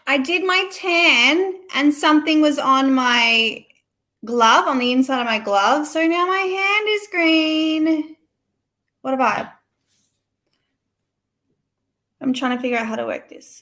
I did my tan and something was on my glove, on the inside of my glove. So now my hand is green. What a vibe. I'm trying to figure out how to work this.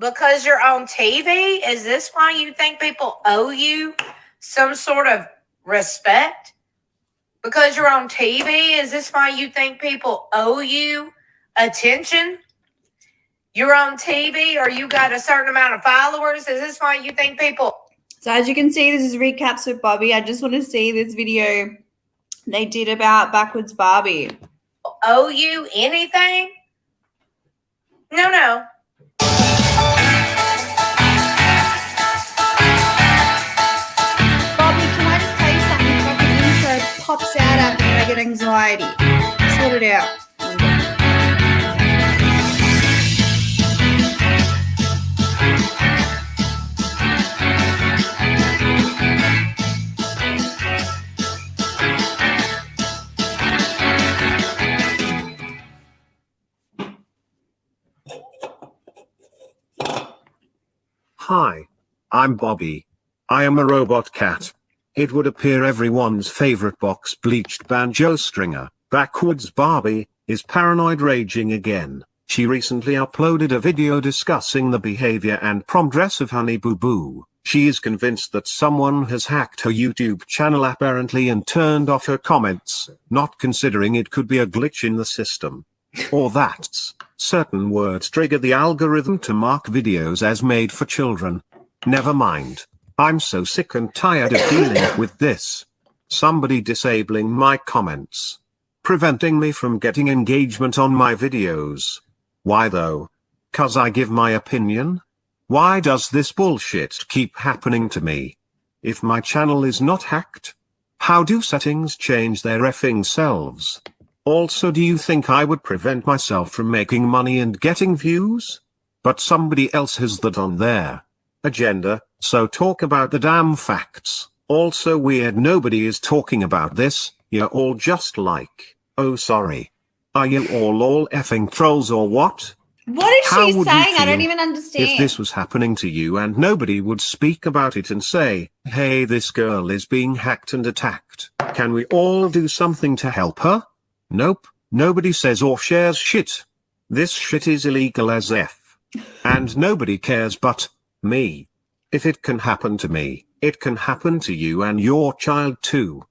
Because you're on TV? Is this why you think people owe you some sort of respect? Because you're on TV? Is this why you think people owe you attention? You're on TV or you got a certain amount of followers? Is this why you think people... So as you can see, this is recaps with Bobby. I just want to see this video they did about Backwards Barbie. Owe you anything? No. Pops out at me and I get anxiety. Sort it out. Hi, I'm Bobby. I am a robot cat. It would appear everyone's favorite box bleached banjo stringer, Backwards Barbie, is paranoid raging again. She recently uploaded a video discussing the behavior and prom dress of Honey Boo Boo. She is convinced that someone has hacked her YouTube channel apparently and turned off her comments, not considering it could be a glitch in the system. Or that certain words trigger the algorithm to mark videos as made for children. Never mind. I'm so sick and tired of dealing with this. Somebody disabling my comments. Preventing me from getting engagement on my videos. Why though? 'Cause I give my opinion? Why does this bullshit keep happening to me? If my channel is not hacked, how do settings change their effing selves? Also, do you think I would prevent myself from making money and getting views? But somebody else has that on their agenda, so talk about the damn facts. Also weird nobody is talking about this, you're all just like, oh sorry. Are you all effing trolls or what? What is she saying? I don't even understand. If this was happening to you and nobody would speak about it and say, hey, this girl is being hacked and attacked, can we all do something to help her? Nope, nobody says or shares shit. This shit is illegal as F. And nobody cares but me. If it can happen to me, it can happen to you and your child too.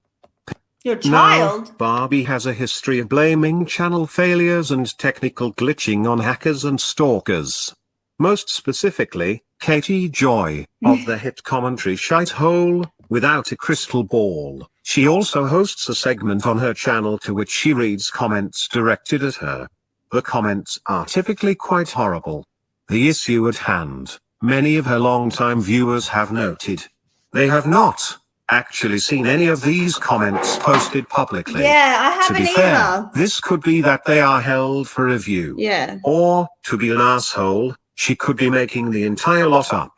Your Now, child? Barbie has a history of blaming channel failures and technical glitching on hackers and stalkers. Most specifically, Katie Joy, of the hit commentary Shithole, Without a Crystal Ball. She also hosts a segment on her channel to which she reads comments directed at her. The comments are typically quite horrible. The issue at hand, many of her longtime viewers have noted. They have not actually seen any of these comments posted publicly. Yeah, I To haven't be fair, either. this could be that they are held for review. Yeah. Or, to be an asshole, she could be making the entire lot up.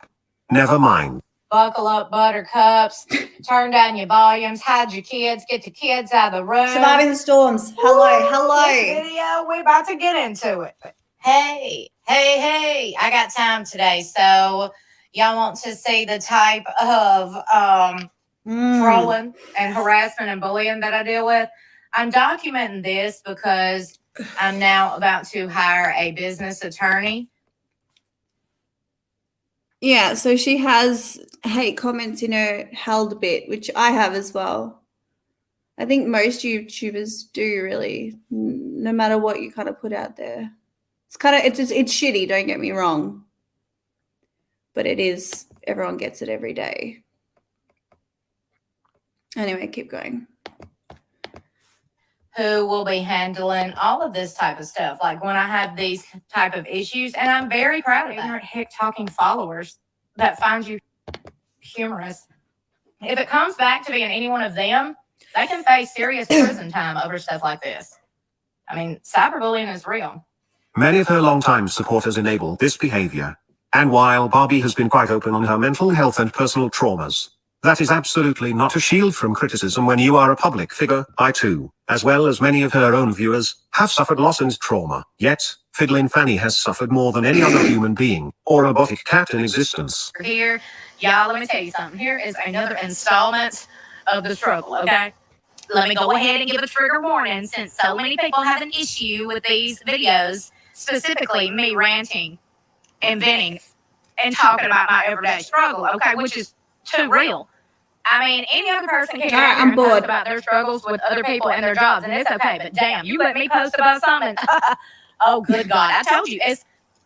Never mind. Buckle up, buttercups. Turn down your volumes. Hide your kids. Get the kids out of the room. Surviving the storms. Hello, This hello. video, we're about to get into it. Hey, I got time today. So y'all want to see the type of trolling and harassment and bullying that I deal with? I'm documenting this because I'm now about to hire a business attorney. Yeah, so she has hate comments in her held bit, which I have as well. I think most YouTubers do, really, no matter what you kind of put out there. It's kind of it's shitty, don't get me wrong. But it is, everyone gets it every day. Anyway, keep going. Who will be handling all of this type of stuff, like when I have these type of issues, and I'm very proud of ignorant hick talking followers that find you humorous. If it comes back to being any one of them, they can face serious prison time over stuff like this. I mean, cyberbullying is real. Many of her longtime supporters enable this behavior. And while Barbie has been quite open on her mental health and personal traumas, that is absolutely not a shield from criticism when you are a public figure. I too, as well as many of her own viewers, have suffered loss and trauma. Yet, Fiddlin' Fanny has suffered more than any other human being, or robotic cat in existence. Here, y'all, let me tell you something. Here is another installment of the struggle, okay? Let me go ahead and give a trigger warning, since so many people have an issue with these videos, specifically me ranting and venting and talking about my everyday struggle, okay, which is too real. I mean, any other person can get out here and post about their struggles with other people and their jobs, and it's okay, but damn, you let me post about something. Oh, good God. I told you,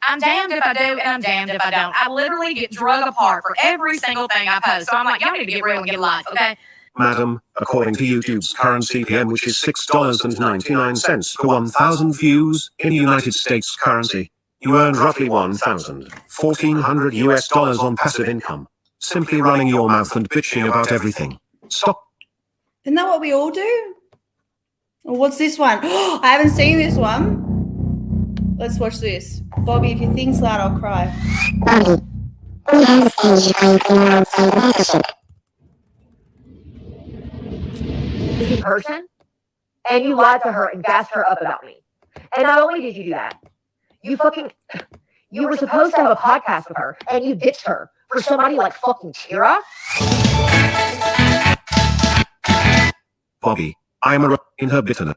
I'm damned if I do, and I'm damned if I don't. I literally get drug apart for every single thing I post. So I'm like, y'all need to get real and get a life, okay? Madam, according to YouTube's current CPM, which is $6.99 per 1,000 views in United States currency, you earn roughly $1,400 US on passive income. Simply running your mouth and bitching about everything. Stop. Isn't that what we all do? Or what's this one? I haven't seen this one. Let's watch this. Bobby, if your thing's loud, I'll cry. Bobby, we have a page In person, and you lied to her and gassed her up about me. And not only did you do that, you were supposed to have a podcast with her, and you ditched her for somebody like fucking Tira. Bobby, I am in her bitterness.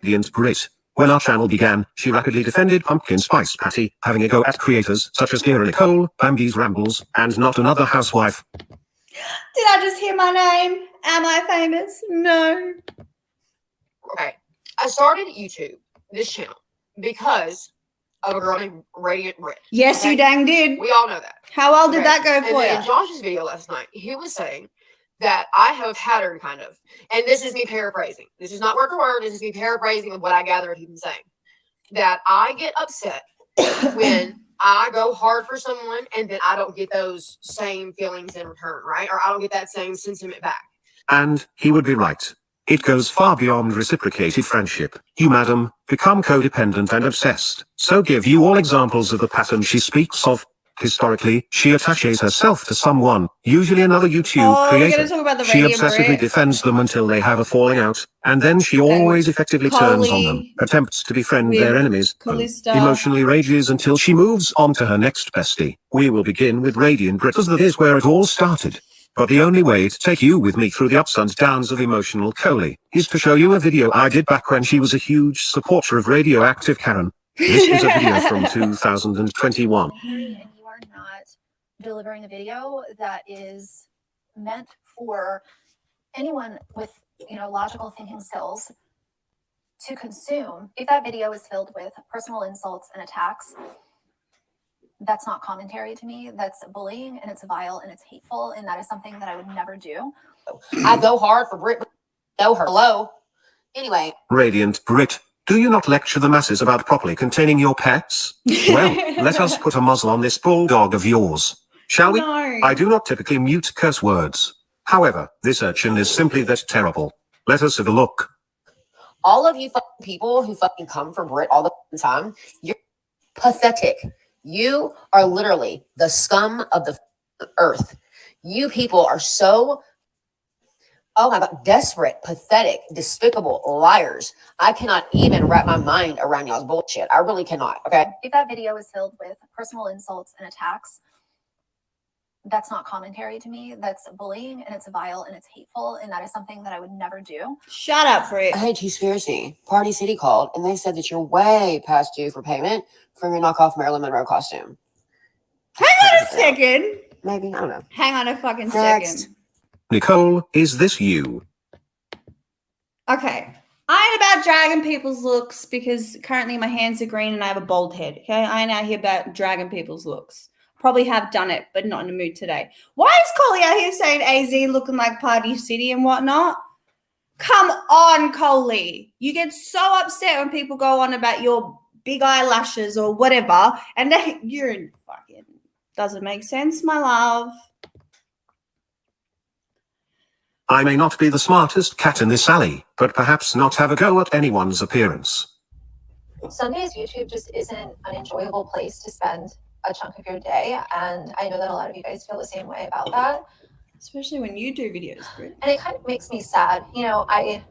The great. When our channel began, she rapidly defended Pumpkin Spice Patty, having a go at creators such as Dear Nicole, Bambi's Rambles, and Not Another Housewife. Did I just hear my name? Am I famous? No. Okay. I started YouTube, this channel, because of a girl named Radiant Red. Yes, Okay? you dang did. We all know that. How well did Okay. that go And for then in you? Josh's video last night, he was saying that I have a pattern, kind of. And this is me paraphrasing. This is not word for word. This is me paraphrasing of what I gather of him saying. That I get upset when I go hard for someone and then I don't get those same feelings in return, right? Or I don't get that same sentiment back. And he would be right. It goes far beyond reciprocated friendship. You, madam, become codependent and obsessed. So give you all examples of the pattern she speaks of. Historically, she attaches herself to someone, usually another YouTube Oh, we're creator. going to talk about the She Radiant obsessively Brit. defends them until they have a falling out, and then she always effectively turns on them, attempts to befriend with their enemies, Callista. emotionally rages until she moves on to her next bestie. We will begin with Radiant Brit, as that is where it all started. But the only way to take you with me through the ups and downs of emotional Coley is to show you a video I did back when she was a huge supporter of Radioactive Karen. This is a video from 2021. And you are not delivering a video that is meant for anyone with logical thinking skills to consume. If that video is filled with personal insults and attacks, that's not commentary to me. That's bullying, and it's vile, and it's hateful, and that is something that I would never do. I go hard for Brit. Know her. Hello. Anyway. Radiant Brit, do you not lecture the masses about properly containing your pets? Well, let us put a muzzle on this bulldog of yours. Shall we? No. I do not typically mute curse words. However, this urchin is simply that terrible. Let us have a look. All of you fucking people who fucking come for Brit all the time, you're pathetic. You are literally the scum of the earth. You people are so, oh my God, desperate, pathetic, despicable liars. I cannot even wrap my mind around y'all's bullshit. I really cannot, okay? If that video is filled with personal insults and attacks, that's not commentary to me. That's bullying, and it's vile, and it's hateful, and that is something that I would never do. Shut up, Brit. Hey, Conspiracy. Party City called, and they said that you're way past due for payment from your knockoff Marilyn Monroe costume. Hang on a second. Maybe, I don't know. Hang on a fucking Next. second. Nicole, is this you? Okay. I ain't about dragging people's looks because currently my hands are green and I have a bald head. Okay. I ain't out here about dragging people's looks. Probably have done it, but not in the mood today. Why is Coley out here saying AZ looking like Party City and whatnot? Come on, Coley. You get so upset when people go on about your big eyelashes or whatever, and then you're in fucking doesn't make sense, my love. I may not be the smartest cat in this alley, but perhaps not have a go at anyone's appearance. Some days YouTube just isn't an enjoyable place to spend a chunk of your day, and I know that a lot of you guys feel the same way about that. Especially when you do videos, Brit. And it kind of makes me sad. I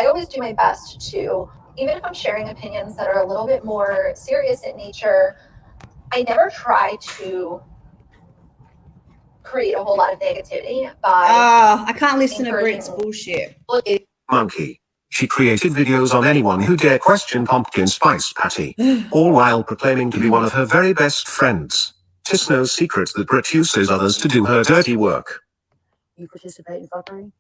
always do my best to, even if I'm sharing opinions that are a little bit more serious in nature, I never try to create a whole lot of negativity by I can't listen to encouraging- Brit's bullshit. Monkey. She created videos on anyone who dare question Pumpkin Spice Patty, all while proclaiming to be one of her very best friends. 'Tis no secret that Brit uses others to do her dirty work. You participate in fuckery?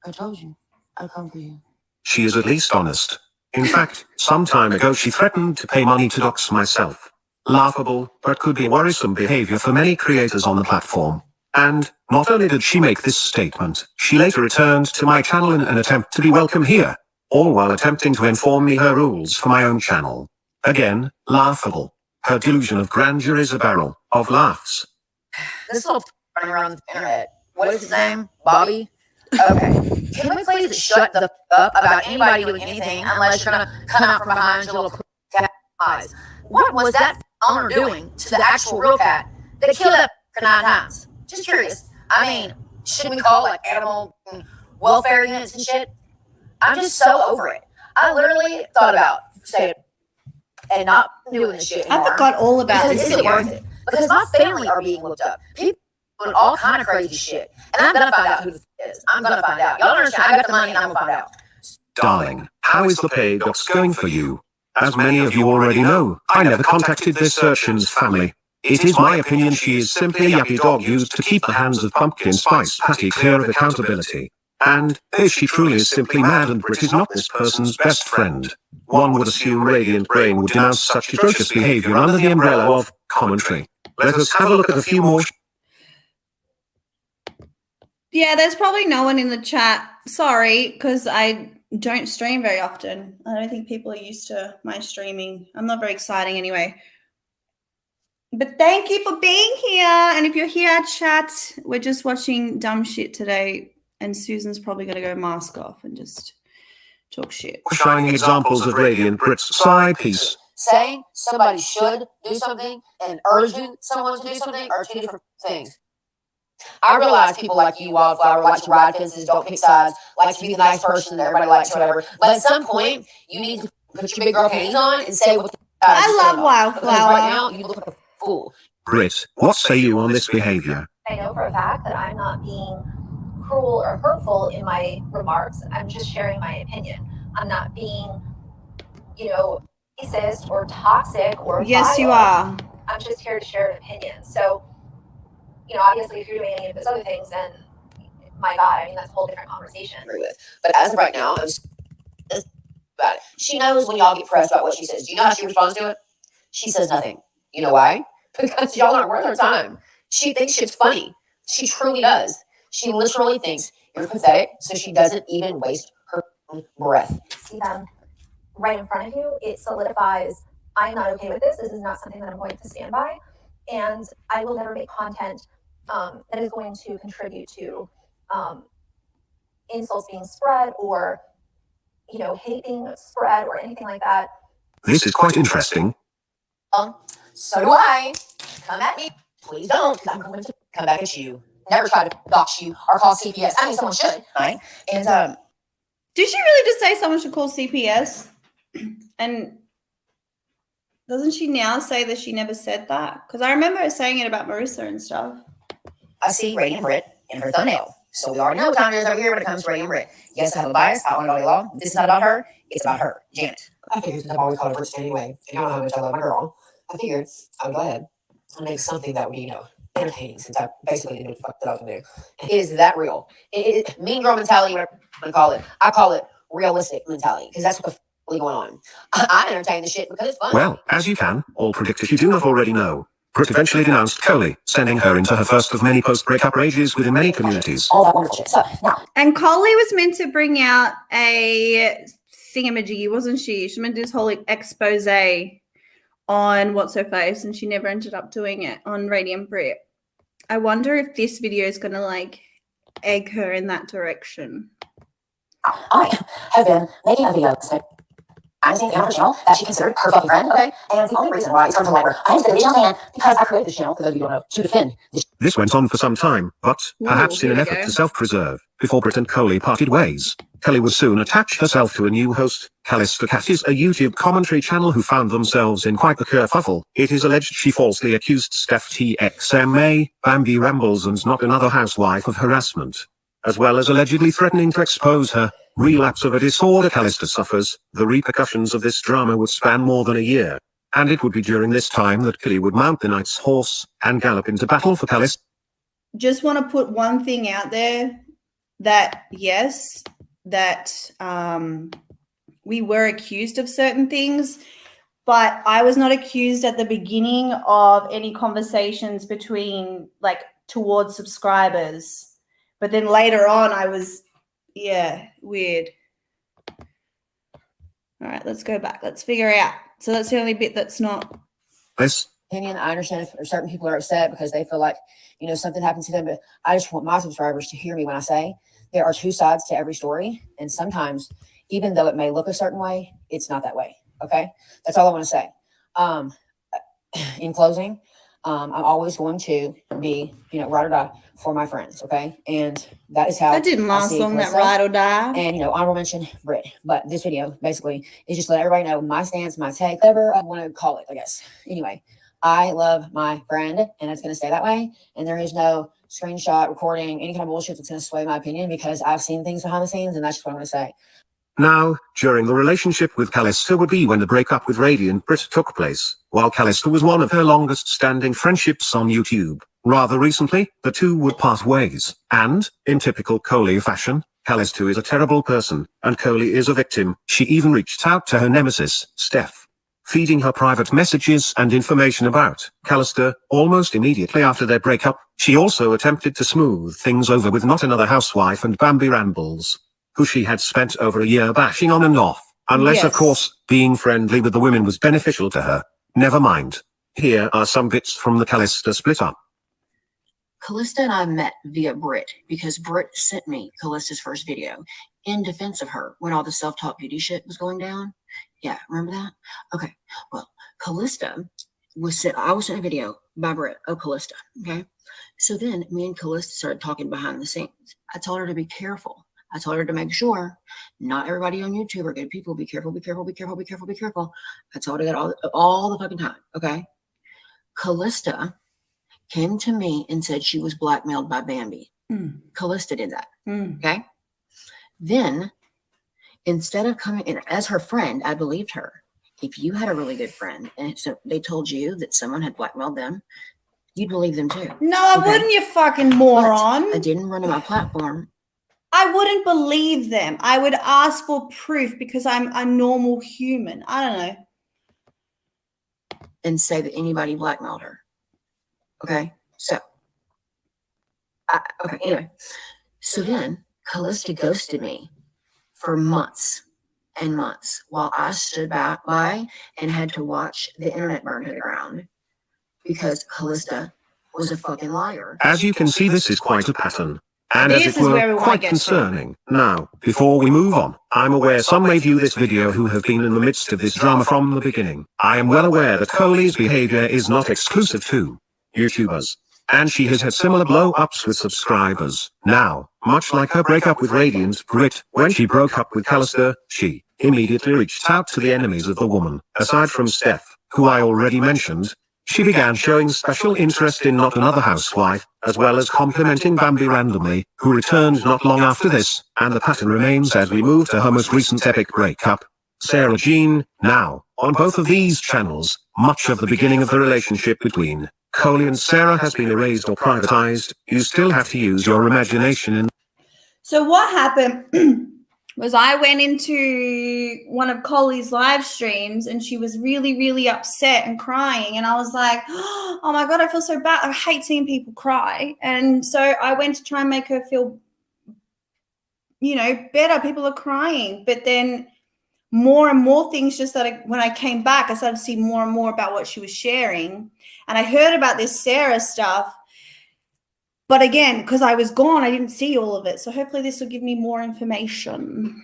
I told you. I'd come for you. She is at least honest. In fact, some time ago she threatened to pay money to dox myself. Laughable, but could be worrisome behavior for many creators on the platform. And, not only did she make this statement, she later returned to my channel in an attempt to be welcome here, all while attempting to inform me her rules for my own channel. Again, laughable. Her delusion of grandeur is a barrel of laughs. This little running around the internet. What is his name? Bobby? Okay. Can we please shut the up about anybody doing anything unless you're gonna come out from behind your little cat eyes? What was that owner doing to the actual real cat that killed that for 9 times? Just curious. I mean, should we call like animal welfare units and shit? I'm just so over it. I literally thought about saying and not doing this shit anymore. I forgot all about Because this it isn't video. worth it. Because my family are being looked up. People doing all kind of crazy shit. And I'm gonna find out who this is. I'm gonna find out. Y'all don't understand. I got the money and I'm gonna find out. Darling, how is the pay docs going for you? As many of you already know, I never contacted this urchin's family. It is my opinion she is simply a yappy dog used to keep the hands of Pumpkin Spice Patty clear of accountability. And, if she truly is simply mad and Brit is not this person's best friend, one would assume Radiant Brain would denounce such atrocious behavior under the umbrella of commentary. Let us have a look at a few more. Yeah, there's probably no one in the chat. Sorry, because I don't stream very often. I don't think people are used to my streaming. I'm not very exciting anyway. But thank you for being here. And if you're here, chat, we're just watching dumb shit today. And Susan's probably going to go mask off and just talk shit. Shining examples of Radiant Brit's side piece. Saying somebody should do something and urging someone to do something are two different things. I realize people like you, Wildflower, like to ride fences, don't pick sides, like to be the nice person that everybody likes, whatever. But at some point, you need to put your big girl panties on and say what the I love Wildflower. Because Wildflower. right now, you look like a fool. Brit, what say you on this behavior? I know for a fact that I'm not being cruel or hurtful in my remarks. I'm just sharing my opinion. I'm not being, racist or toxic or Yes, you vile. are. I'm just here to share an opinion. So, obviously, if you're doing any of those other things, then my God, I mean, that's a whole different conversation. Agree with. But as of right now, I'm about it. She knows when y'all get pressed about what she says. Do you know how she responds to it? She says nothing. You know why? Because y'all aren't worth her time. She thinks shit's funny. She truly does. She literally thinks you're pathetic, so she doesn't even waste her breath. See them right in front of you, it solidifies, I'm not okay with this. This is not something that I'm going to stand by. And I will never make content that is going to contribute to insults being spread or, hate being spread or anything like that. This is quite interesting. So do I. Come at me. Please don't, because I'm going to come back at you. Never try to dox you or call CPS. I mean, someone should, right? And Did she really just say someone should call CPS? And doesn't she now say that she never said that? Because I remember her saying it about Marissa and stuff. I see Radiant Brit in her thumbnail. So we already know what time it is over here when it comes to Radiant Brit. Yes, I have a bias. I own it all day long. This is not about her. It's about her, Janet. I figured, since I've always called her Brit anyway, and y'all know how much I love my girl, I figured I would go ahead and make something that would be, entertaining, since I basically didn't know what the fuck that I was going to do. And it is that real. It is mean girl mentality, whatever you want to call it. I call it realistic mentality, because that's what the f*** is going on. I entertain the shit because it's fun. Well, as you can all predict if you do not already know, Brit eventually denounced Coley, sending her into her first of many post-breakup rages within many communities. All that wonderful shit. So, now, And Coley was meant to bring out a thingamajiggy, wasn't she? She meant to do this whole expose on What's Her Face, and she never ended up doing it on Radiant Brit. I wonder if this video is going to egg her in that direction. I have been making a video today. I'm seeing on her channel that she considered her fucking friend, okay? And the only reason why it's come to light where I am the video fan because I created this channel, for those of you who don't know, to defend this. This went on for some time, but perhaps in an here we effort go. to self-preserve, before Brit and Coley parted ways, Kelly would soon attach herself to a new host. Callista Cat is a YouTube commentary channel who found themselves in quite the kerfuffle. It is alleged she falsely accused Steph TXMA, Bambi Rambles and Not Another Housewife of harassment, as well as allegedly threatening to expose her. Relapse of a disorder Callista suffers. The repercussions of this drama would span more than a year, and it would be during this time that Kelly would mount the knight's horse and gallop into battle for Callista. Just want to put one thing out there, that yes, that we were accused of certain things, but I was not accused at the beginning of any conversations between towards subscribers. But then later on I was, weird. All right, let's go back. Let's figure out. So that's the only bit that's not. This Opinion. I understand if certain people are upset because they feel like, something happened to them, but I just want my subscribers to hear me when I say there are two sides to every story. And sometimes, even though it may look a certain way, it's not that way. Okay. That's all I want to say. In closing, I'm always going to be, ride or die for my friends. Okay. And that is how That didn't last long, that ride or die. And, honorable mention, Brit. But this video basically is just to let everybody know my stance, my take, whatever I want to call it, I guess. Anyway, I love my friend, and it's going to stay that way. And there is no screenshot, recording, any kind of bullshit that's going to sway my opinion, because I've seen things behind the scenes, and that's just what I'm going to say. now, during the relationship with Callista would be when the breakup with Radiant Brit took place, while Callista was one of her longest-standing friendships on YouTube. Rather recently, the two would part ways, and, in typical Coley fashion, Callista is a terrible person, and Coley is a victim. She even reached out to her nemesis, Steph, feeding her private messages and information about Callista. Almost immediately after their breakup, she also attempted to smooth things over with Not Another Housewife and Bambi Rambles, who she had spent over a year bashing on and off, unless of course, being friendly with the women was beneficial to her. Never mind. Here are some bits from the Callista split up. Callista and I met via Brit because Brit sent me Callista's first video in defense of her when all the self-taught beauty shit was going down. Yeah, remember that? Okay, well, Callista I was sent a video by Brit of Callista, okay? So then me and Callista started talking behind the scenes. I told her to be careful. I told her to make sure not everybody on YouTube are good people. Be careful, be careful, be careful, be careful, be careful. I told her that all the fucking time, okay? Callista came to me and said she was blackmailed by Bambi. Callista did that, okay? Then, instead of coming in as her friend, I believed her. If you had a really good friend and so they told you that someone had blackmailed them, you'd believe them too. No, I Okay. wouldn't, you fucking But moron. I didn't run to my platform I wouldn't believe them. I would ask for proof because I'm a normal human. I don't know. and say that anybody blackmailed her. Okay, so okay, anyway. So then Callista ghosted me for months and months while I stood back by and had to watch the internet burn to the ground because Callista was a fucking liar. As you can see, this is quite a pattern. And as This it is where we were, wanna quite get to. concerning. Now, before we move on, I'm aware some may view this video who have been in the midst of this drama from the beginning. I am well aware that Coley's behavior is not exclusive to YouTubers. And she has had similar blow-ups with subscribers. Now, much like her breakup with Radiant Brit, when she broke up with Callista, she immediately reached out to the enemies of the woman. Aside from Steph, who I already mentioned, she began showing special interest in Not Another Housewife, as well as complimenting Bambi randomly, who returned not long after this, and the pattern remains as we move to her most recent epic breakup, Sarah Jean. Now, on both of these channels, much of the beginning of the relationship between Coley and Sarah has been erased or privatized. You still have to use your imagination in. So what happened was I went into one of Coley's live streams and she was really, really upset and crying. And I was like, oh my God, I feel so bad. I hate seeing people cry. And so I went to try and make her feel, better. People are crying. But then more and more things just started, when I came back, I started to see more and more about what she was sharing. And I heard about this Sarah stuff. But again, because I was gone, I didn't see all of it. So hopefully this will give me more information.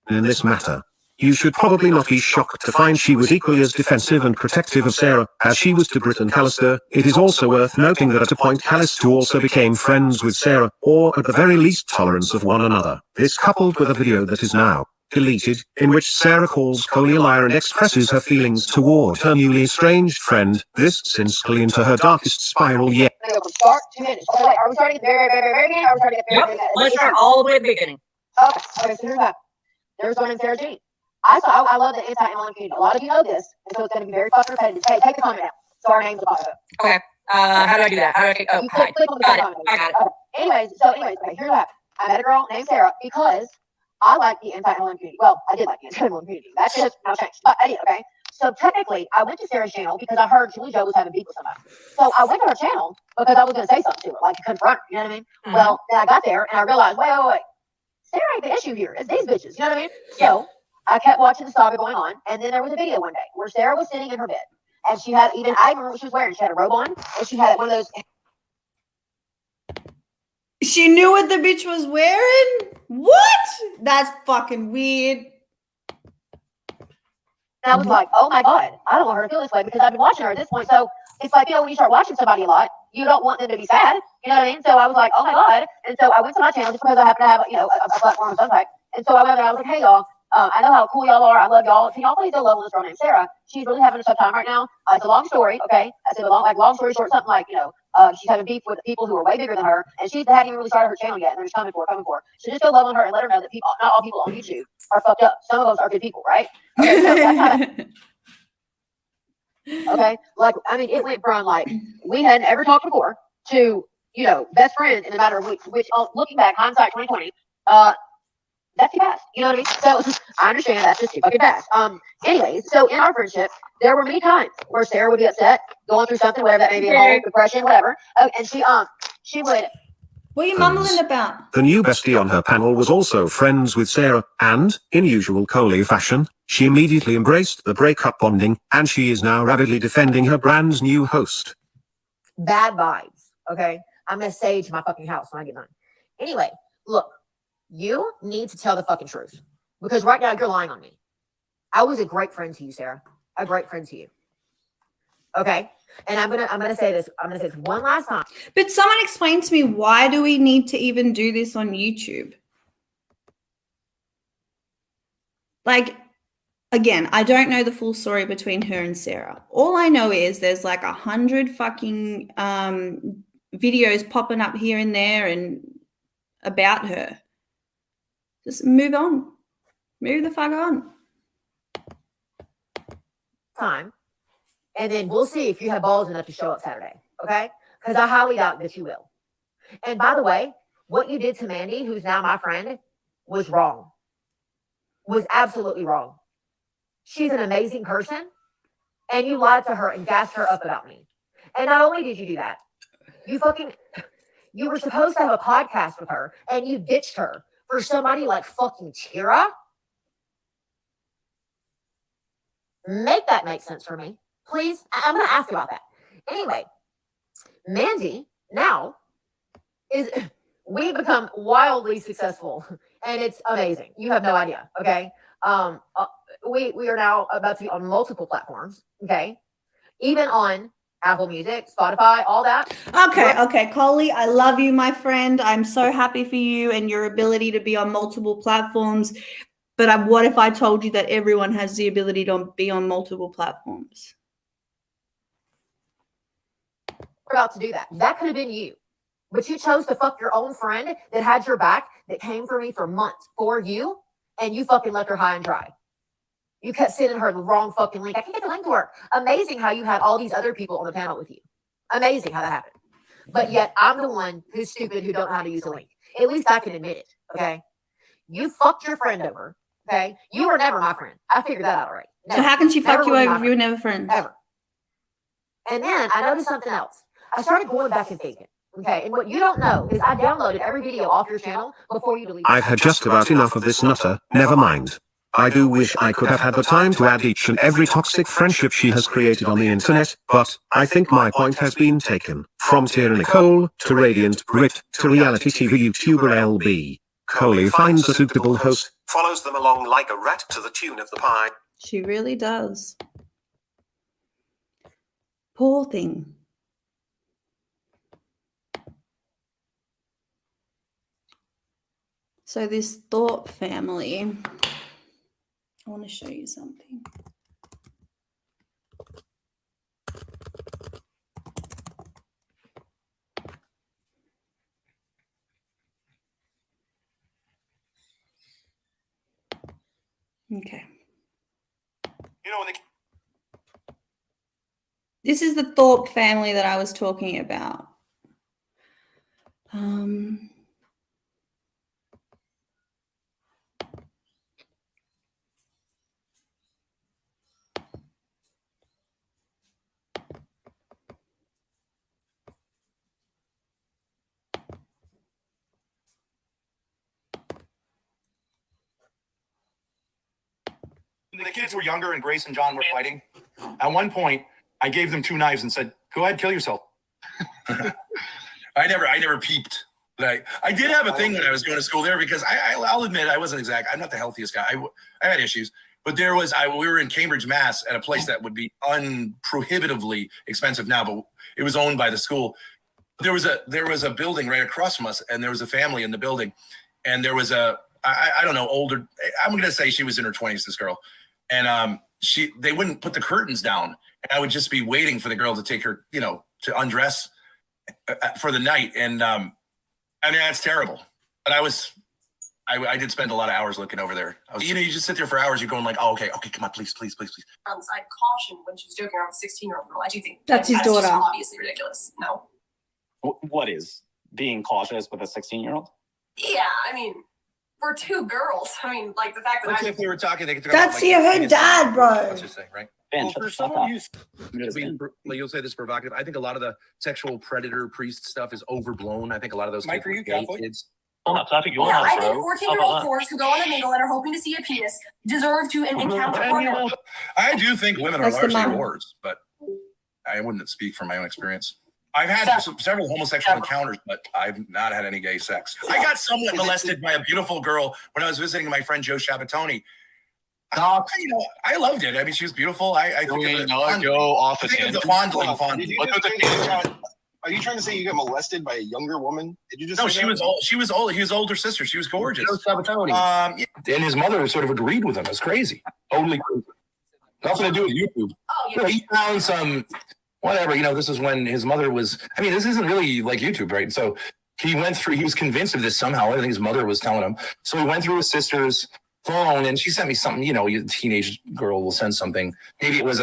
In this matter, you should probably not be shocked to find she was equally as defensive and protective of Sarah as she was to Brit and Callister. It is also worth noting that at a point Callister also became friends with Sarah, or at the very least tolerance of one another. This coupled with a video that is now deleted, in which Sarah calls Coley a liar and expresses her feelings toward her newly estranged friend. This sends Coley into her darkest spiral yet. I'm gonna go from start to finish. So wait, are we starting at the very, very, very, very beginning? Or are we starting at the very, very, very, Let's very start all the way at the beginning. Okay, so here's that. There's one named Sarah Jean. I love the anti-MLM community. A lot of you know this, and so it's going to be very fucking repetitive. Hey, take the comment down. So our names will pop up. Okay. How do I do that? How do I take? Oh, You hi. click on the Got it. comment. I got it. Okay. Anyways, okay, here's what happened. I met a girl named Sarah because I like the anti-MLM community. Well, I did like the anti-MLM community. That's just now changed. But I did, okay? So technically, I went to Sarah's channel because I heard Julie Jo was having beef with somebody. So I went to her channel because I was going to say something to her, like confront her, you know what I mean? Mhm. Well, then I got there and I realized, wait. Sarah ain't the issue here. It's these bitches, you know what I mean? So I kept watching the saga going on, and then there was a video one day where Sarah was sitting in her bed, and she had I remember what she was wearing. She had a robe on, and she had one of those. She knew what the bitch was wearing? What? That's fucking weird. And I was like, oh my God, I don't want her to feel this way because I've been watching her at this point. So it's like, when you start watching somebody a lot, you don't want them to be sad. You know what I mean? So I was like, oh my God. And so I went to my channel just because I happen to have, a platform of some type. And so I went there and I was like, hey, y'all, I know how cool y'all are. I love y'all. Can y'all please go love on this girl named Sarah? She's really having a tough time right now. It's a long story, okay? I said, long story short, something like, she's having beef with people who are way bigger than her, and she hadn't even really started her channel yet, and they're just coming for her. So just go love on her and let her know that not all people on YouTube are fucked up. Some of us are good people, right? Okay, so that's how okay, it went from we hadn't ever talked before to best friends in a matter of weeks. Which, looking back, hindsight 2020, that's too fast. You know what I mean? So I understand that's just too fucking fast. Anyways, so in our friendship, there were many times where Sarah would be upset, going through something, whatever that may be, depression, whatever, and she would. What are you mumbling about? The new bestie on her panel was also friends with Sarah, and, in usual Coley fashion, she immediately embraced the breakup bonding, and she is now rabidly defending her brand new host. Bad vibes, okay? I'm going to sage my fucking house when I get done. Anyway, look, you need to tell the fucking truth because right now you're lying on me. I was a great friend to you, Sarah. A great friend to you. Okay? And I'm gonna say this. I'm gonna say this one last time. But someone explain to me, why do we need to even do this on YouTube? Again, I don't know the full story between her and Sarah. All I know is there's 100 fucking videos popping up here and there and about her. Just move on. Move the fuck on. Time. and then we'll see if you have balls enough to show up Saturday, okay? Because I highly doubt that you will. And by the way, what you did to Mandy, who's now my friend, was wrong. Was absolutely wrong. She's an amazing person, and you lied to her and gassed her up about me. And not only did you do that, you were supposed to have a podcast with her, and you ditched her for somebody like fucking Tira. Make that make sense for me, please. I'm going to ask about that. Anyway, Mandy now we've become wildly successful, and it's amazing. You have no idea, okay? We are now about to be on multiple platforms, okay? Even on Apple Music, Spotify, all that. Okay, Coley, I love you, my friend. I'm so happy for you and your ability to be on multiple platforms. But what if I told you that everyone has the ability to be on multiple platforms? We're about to do that. That could have been you. But you chose to fuck your own friend that had your back, that came for me for months for you, and you fucking left her high and dry. You kept sending her the wrong fucking link. I can't get the link to work. Amazing how you had all these other people on the panel with you. Amazing how that happened. But yet I'm the one who's stupid who don't know how to use the link. At least I can admit it, okay? You fucked your friend over, okay? You were never my friend. I figured that out already. So how can she fuck you over if you were never friends? Ever. And then I noticed something else. I started going back and thinking. Okay, and what you don't know is I downloaded every video off your channel before you deleted it. I've had just about enough of this nutter, never mind. I do wish I could have had the time to add each and every toxic friendship she has created on the internet, but I think my point has been taken. From Tira Nicole, to Radiant Brit, to reality TV YouTuber LB. Coley finds a suitable host, follows them along like a rat to the tune of the pie. She really does. Poor thing. So this Thorpe family, I want to show you something. Okay. You know, when this is the Thorpe family that I was talking about. the kids were younger and Grace and John were fighting, at one point, I gave them 2 knives and said, go ahead, kill yourself. I never peeped. But I did have a thing when I was going to school there because I'll admit I wasn't I'm not the healthiest guy. I had issues, but we were in Cambridge, Mass at a place that would be unprohibitively expensive now, but it was owned by the school. There was a building right across from us, and there was a family in the building, and there was I don't know, older, I'm going to say she was in her 20s, this girl. And they wouldn't put the curtains down. And I would just be waiting for the girl to take her, to undress for the night. And I mean, that's terrible. But I did spend a lot of hours looking over there. You just sit there for hours. You're going like, oh, okay, come on, please. I cautioned when she was joking around with a 16-year-old girl. I do think that's his daughter. Just obviously ridiculous. No. What is being cautious with a 16-year-old? Yeah, I mean, for 2 girls. I mean, like the fact that if we were talking, they could talk that's about, your dad, bro. Let's just say, right? Ben, For someone you'll say this provocative. I think a lot of the sexual predator priest stuff is overblown. I think a lot of those Mike, are you Catholic kids. I think I think 14-year-old whores who go on a mingle and are hoping to see a penis deserve to encounter porn. I do think women are largely whores, but I wouldn't speak from my own experience. I've had several homosexual encounters, but I've not had any gay sex. I got somewhat molested by a beautiful girl when I was visiting my friend Joe Shabatoni. I loved it. I mean, she was beautiful. I think it's a fondling. Are you trying to say you got molested by a younger woman? Did you just? No, she was old. He was older sister. She was gorgeous. And his mother sort of agreed with him. It's crazy. Totally crazy. Nothing to do with YouTube. Oh, yeah. He found some. Whatever, this is when his mother was, this isn't really like YouTube, right? So he was convinced of this somehow. I think his mother was telling him. So he went through his sister's phone and she sent me something, a teenage girl will send something. Maybe it was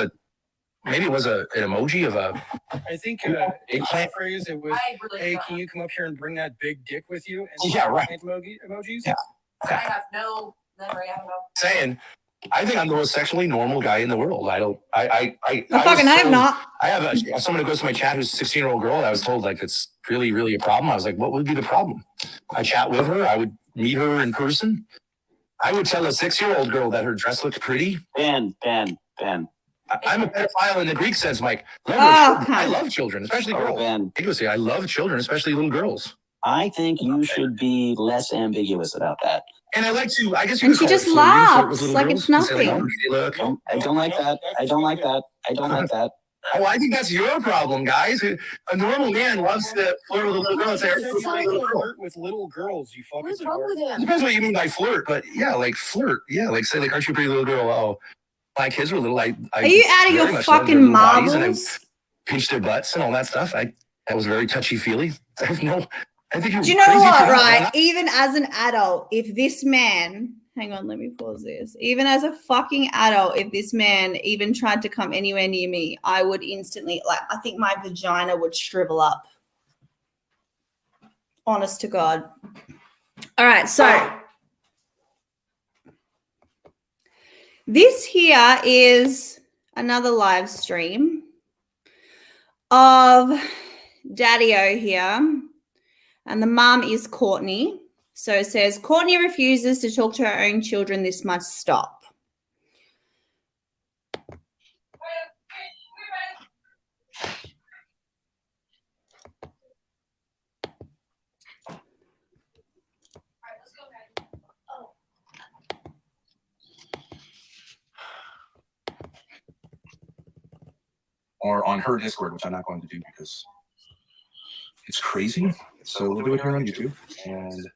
maybe it was an emoji of a. I think eggplant phrase it was, hey, can you come up here and bring that big dick with you? And Yeah, right. Emojis? Yeah. I have no memory. I don't know. Saying, I think I'm the most sexually normal guy in the world. I don't. I fucking hope not. I have someone who goes to my chat who's a 16-year-old girl. And I was told like it's really, really a problem. I was like, what would be the problem? I chat with her. I would meet her in person. I would tell a 6-year-old girl that her dress looked pretty. Ben. I'm a pedophile in the Greek sense, Mike. I love children, especially girls. Ben. I love children, especially little girls. I think you should be less ambiguous about that. And I like to, I guess you And could she call it just flirting, flirt with laughs little like girls it's and say, nothing. "Oh, hey, look." I don't like that. I don't like that. I don't like that. Oh, I think that's your problem, guys. A normal man loves to flirt with a little girl and say, Flirt with little girls, you fucking What's wrong with him? depends what you mean by flirt, but yeah, like flirt. Yeah, like say, like, aren't you a pretty little girl? Oh, my kids were little. I Are you out of very your much loved their fucking little bodies, and I marbles? pinched their butts and all that stuff. That was very touchy-feely. I have no, I think you're Do you know crazy what, for that. right? Even as an adult, if this man, hang on, let me pause this. Even as a fucking adult, if this man even tried to come anywhere near me, I would instantly, like, I think my vagina would shrivel up. Honest to God. All right, so this here is another live stream of Daddy-O here. And the mom is Courtney. So it says, Courtney refuses to talk to her own children. This must stop. Or on her Discord, which I'm not going to do because it's crazy. So we'll do it here on YouTube. And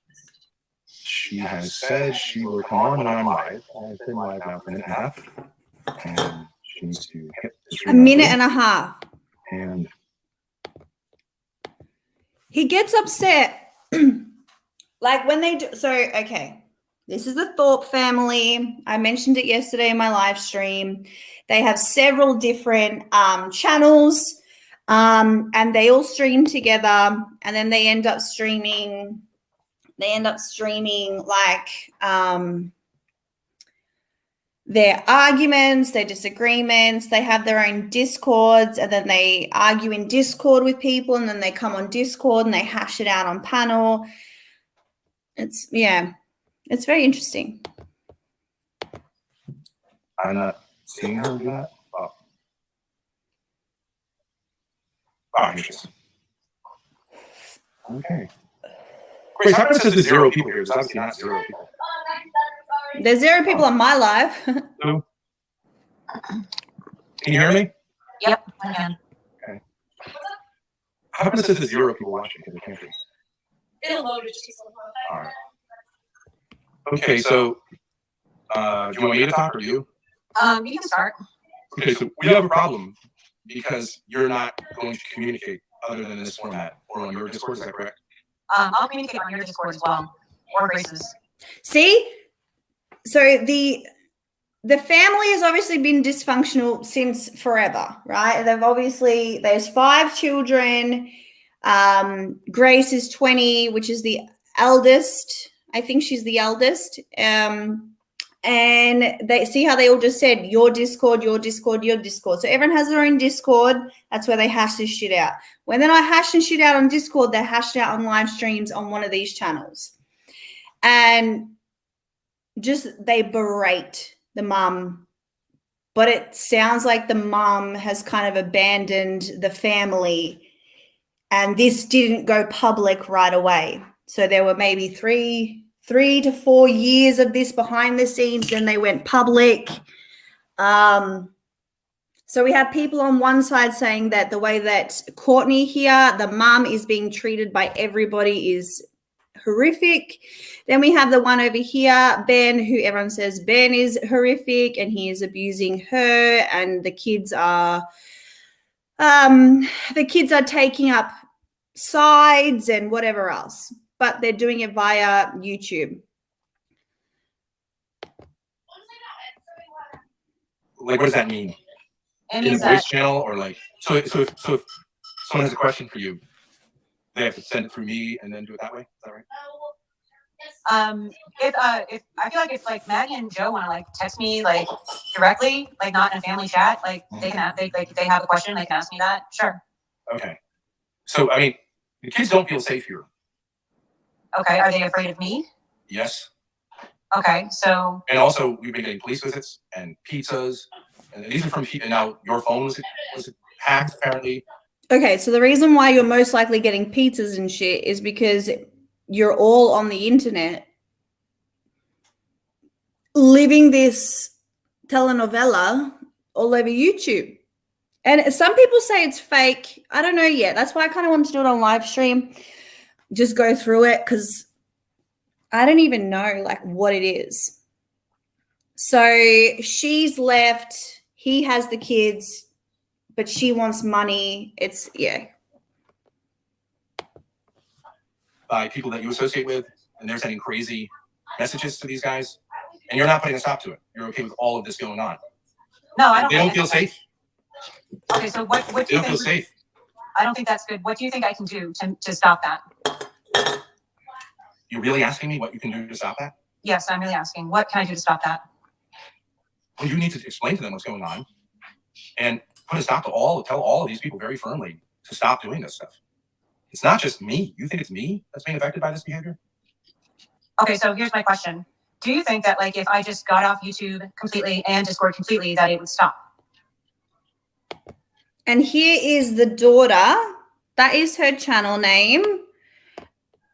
she has said she will come on when I'm live. I've been live now for a minute and a half. And she needs to hit this A minute and a half. And He gets upset. Like when they do. So, okay. This is the Thorpe family. I mentioned it yesterday in my live stream. They have several different channels. And they all stream together, and then they end up streaming like their arguments, their disagreements. They have their own Discords, and then they argue in Discord with people, and then they come on Discord and they hash it out on panel. It's very interesting. I'm not seeing her do that. Oh, interesting. Okay. Wait, how come it says there's 0 people here? There's obviously not 0 people. There's 0 people on my live. Who? Can you hear me? Yep, I can. Okay. How come it says there's 0 people watching? Because it can't be. It'll load. It just takes a little while. All right. Okay, so do you want me to talk or you? You can start. Okay, so we have a problem because you're not going to communicate other than in this format or on your Discord. Is that correct? I'll communicate on your Discord as well, or Grace's. See? So the family has obviously been dysfunctional since forever, right? There's 5 children. Grace is 20, which is the eldest. I think she's the eldest. And they see how they all just said, your Discord, your Discord, your Discord. So everyone has their own Discord. That's where they hash this shit out. When they're not hashing shit out on Discord, they're hashed out on live streams on one of these channels. And just they berate the mum. But it sounds like the mum has kind of abandoned the family. And this didn't go public right away. So there were maybe 3 to 4 years of this behind the scenes, then they went public. So we have people on one side saying that the way that Courtney here, the mum, is being treated by everybody is horrific. Then we have the one over here, Ben, who everyone says Ben is horrific and he is abusing her, and the kids are taking up sides and whatever else. But they're doing it via YouTube. Like, what does that mean? in the voice channel, or like so if someone has a question for you, they have to send it through me and then do it that way. Is that right? If I feel like if like Maggie and Joe want to like text me like directly, like not in a family chat, like they can they have a question, they can ask me that. Sure. Okay. So I mean, the kids don't feel safe here. Okay. Are they afraid of me? Yes. Okay. So. And also, we've been getting police visits and pizzas, and these are from and now your phone was hacked apparently. Okay, so the reason why you're most likely getting pizzas and shit is because you're all on the internet living this telenovela all over YouTube. And some people say it's fake. I don't know yet. That's why I kind of wanted to do it on live stream. Just go through it because I don't even know like what it is. So she's left. He has the kids, but she wants money. It's, yeah. By people that you associate with, and they're sending crazy messages to these guys, and you're not putting a stop to it. You're okay with all of this going on. No, I don't. They don't feel safe. Okay, so what do you think? They don't feel safe. I don't think that's good. What do you think I can do to stop that? You're really asking me what you can do to stop that? Yes, I'm really asking. What can I do to stop that? Well, you need to explain to them what's going on, and put a stop to tell all of these people very firmly to stop doing this stuff. It's not just me. You think it's me that's being affected by this behavior? Okay, so here's my question. Do you think that like if I just got off YouTube completely and Discord completely that it would stop? And here is the daughter. That is her channel name.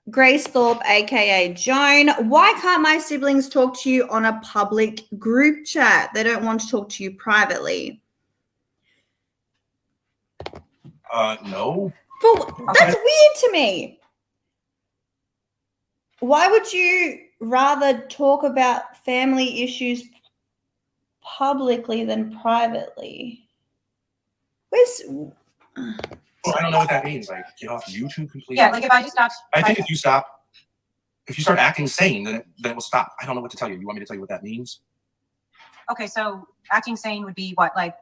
Grace Thorpe, aka Joan. Why can't my siblings talk to you on a public group chat? They don't want to talk to you privately. No. That's weird to me. Why would you rather talk about family issues publicly than privately? Well, I don't know what that means. Like, get off YouTube completely. Yeah, like if I just stopped. I think if you start acting sane, then it will stop. I don't know what to tell you. You want me to tell you what that means? Okay, so acting sane would be what? Like,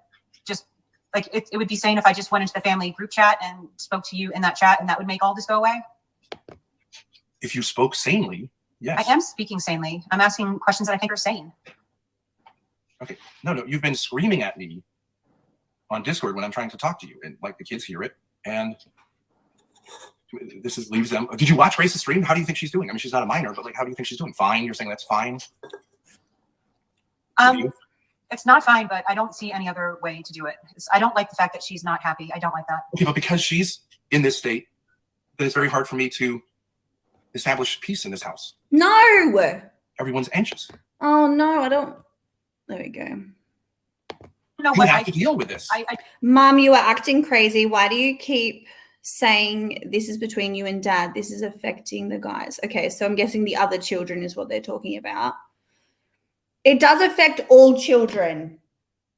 just like it would be sane if I just went into the family group chat and spoke to you in that chat, and that would make all this go away? If you spoke sanely, yes. I am speaking sanely. I'm asking questions that I think are sane. Okay. No, you've been screaming at me on Discord when I'm trying to talk to you, and like the kids hear it, and this leaves them. Did you watch Grace's stream? How do you think she's doing? I mean, she's not a minor, but like, how do you think she's doing? Fine. You're saying that's fine? It's not fine, but I don't see any other way to do it. I don't like the fact that she's not happy. I don't like that. Okay, but because she's in this state, then it's very hard for me to establish peace in this house. No. Everyone's anxious. Oh no, I don't. There we go. No, you have to deal with this. Mom, you are acting crazy. Why do you keep saying this is between you and Dad? This is affecting the guys. Okay, so I'm guessing the other children is what they're talking about. It does affect all children,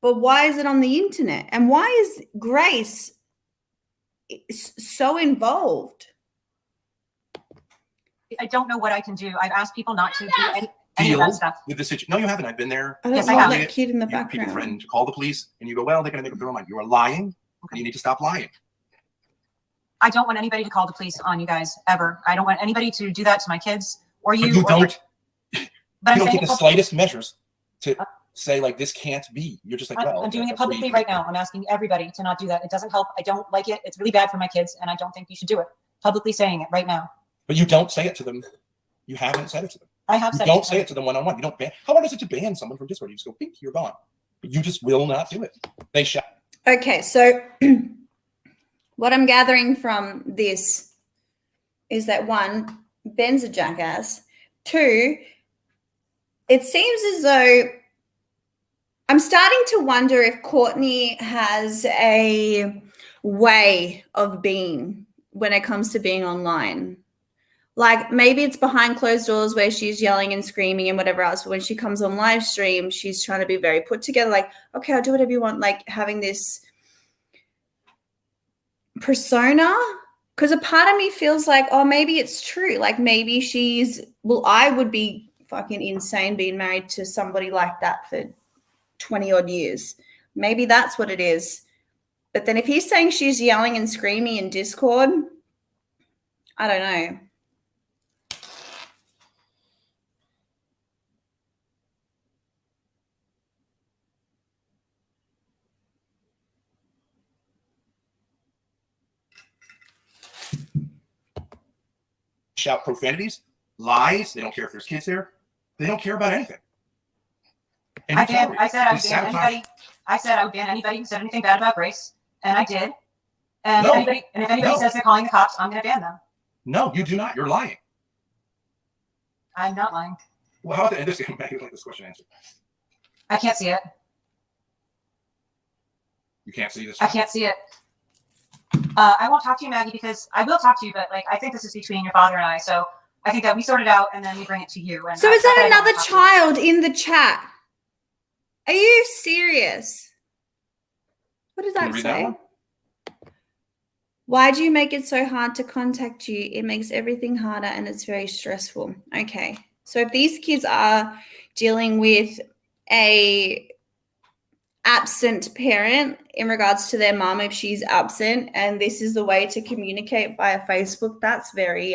but why is it on the internet? And why is Grace so involved? I don't know what I can do. I've asked people not to do any of that stuff. With the situation. No, you haven't. I've been there. Yes, I have. That kid in the background. You threaten to call the police, and you go, well, they're going to make up their own mind. You are lying, and you need to stop lying. I don't want anybody to call the police on you guys, ever. I don't want anybody to do that to my kids or you. But you don't. But you don't take the slightest measures to say, like, this can't be. You're just like, well. I'm doing it publicly right now. I'm asking everybody to not do that. It doesn't help. I don't like it. It's really bad for my kids, and I don't think you should do it. Publicly saying it right now. But you don't say it to them. You haven't said it to them. I have said it. You don't say it to them one-on-one. You don't ban. How hard is it to ban someone from Discord? You just go, pink, you're gone. But you just will not do it. They shout. Okay, so what I'm gathering from this is that one, Ben's a jackass. Two, it seems as though I'm starting to wonder if Courtney has a way of being when it comes to being online. Like maybe it's behind closed doors where she's yelling and screaming and whatever else. But when she comes on live stream, she's trying to be very put together. Like, okay, I'll do whatever you want. Like having this persona. Because a part of me feels like, oh, maybe it's true. Like maybe I would be fucking insane being married to somebody like that for 20 odd years. Maybe that's what it is. But then if he's saying she's yelling and screaming in Discord, I don't know. Shout profanities, lies. They don't care if there's kids there. They don't care about anything. And I said I would sabotage- ban anybody. I said I would ban anybody who said anything bad about Grace, and I did. And No. if anybody says they're calling the cops, I'm going to ban them. No, you do not. You're lying. I'm not lying. Well, how about this? Maggie, like this question answered. I can't see it. You can't see this. I can't see it. I won't talk to you, Maggie, because I will talk to you, but like I think this is between your father and I. So I think that we sort it out and then we bring it to you. And So is that another child in the chat? Are you serious? What does that say? Why do you make it so hard to contact you? It makes everything harder and it's very stressful. Okay. So if these kids are dealing with a absent parent in regards to their mom, if she's absent, and this is the way to communicate via Facebook, that's very